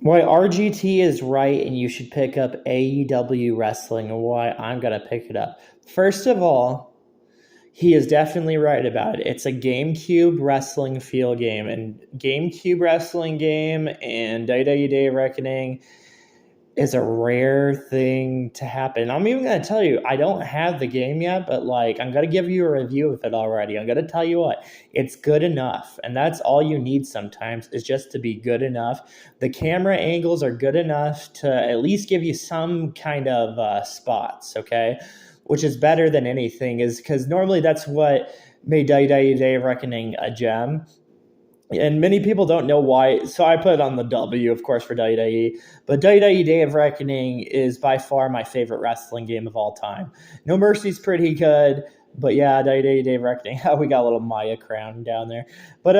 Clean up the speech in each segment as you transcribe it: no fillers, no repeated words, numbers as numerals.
why RGT is right and you should pick up AEW wrestling and why I'm going to pick it up. First of all, he is definitely right about it. It's a GameCube wrestling feel game, and GameCube wrestling game and WWE Day of Reckoning is a rare thing to happen. I'm even going to tell you, I don't have the game yet, but like I'm going to give you a review of it already. I'm going to tell you what, it's good enough. And that's all you need sometimes, is just to be good enough. The camera angles are good enough to at least give you some kind of spots, okay? Which is better than anything, is because normally that's what made WWE Day of Reckoning a gem. And many people don't know why. So I put on the W, of course, for WWE. But WWE Day of Reckoning is by far my favorite wrestling game of all time. No Mercy's pretty good. But yeah, WWE Day of Reckoning. We got a little Maya crown down there. But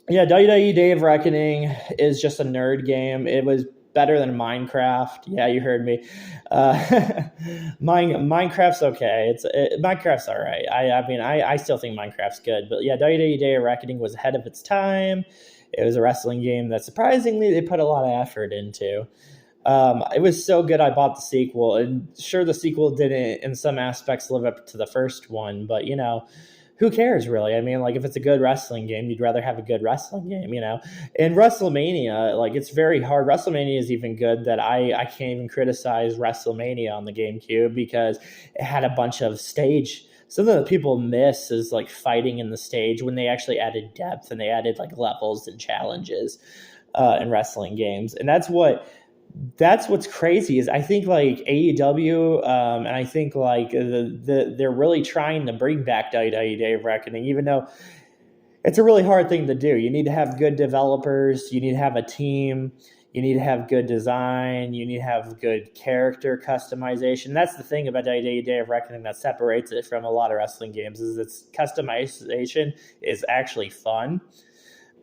yeah, WWE Day of Reckoning is just a nerd game. It was better than Minecraft. Yeah, you heard me. Minecraft's okay. Minecraft's all right. I still think Minecraft's good. But yeah, WWE Day of Reckoning was ahead of its time. It was a wrestling game that surprisingly they put a lot of effort into. It was so good I bought the sequel. And sure, the sequel didn't, in some aspects, live up to the first one. But, you know, who cares really? I mean, like, if it's a good wrestling game, you'd rather have a good wrestling game, you know? In WrestleMania, like, it's very hard. WrestleMania is even good that I can't even criticize WrestleMania on the GameCube because it had a bunch of stage. Something that people miss is like fighting in the stage when they actually added depth and they added like levels and challenges in wrestling games. And that's what's crazy is I think like AEW and I think like they're really trying to bring back WWE Day of Reckoning, even though it's a really hard thing to do. You need to have good developers. You need to have a team. You need to have good design. You need to have good character customization. That's the thing about WWE Day of Reckoning that separates it from a lot of wrestling games, is its customization is actually fun.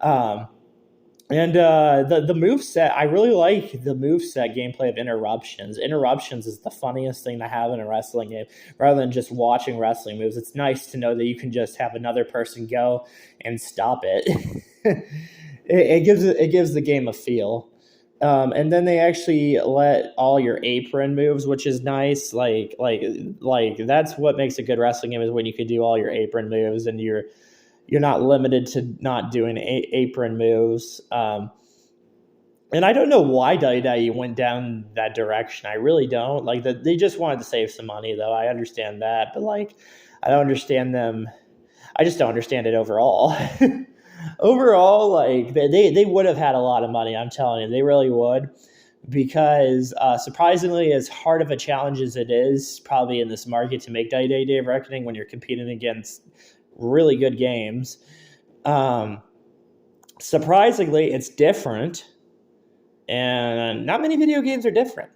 And the move set, I really like the move set gameplay of interruptions. Interruptions is the funniest thing to have in a wrestling game, rather than just watching wrestling moves. It's nice to know that you can just have another person go and stop it. It gives the game a feel. And then they actually let all your apron moves, which is nice. Like that's what makes a good wrestling game, is when you can do all your apron moves and you're not limited to not doing apron moves. And I don't know why WWE went down that direction. I really don't. Like, they just wanted to save some money, though. I understand that. But, like, I don't understand them. I just don't understand it overall. Overall, like, they would have had a lot of money. I'm telling you. They really would. Because surprisingly, as hard of a challenge as it is probably in this market to make WWE Day of Reckoning when you're competing against really good games, surprisingly, it's different. And not many video games are different.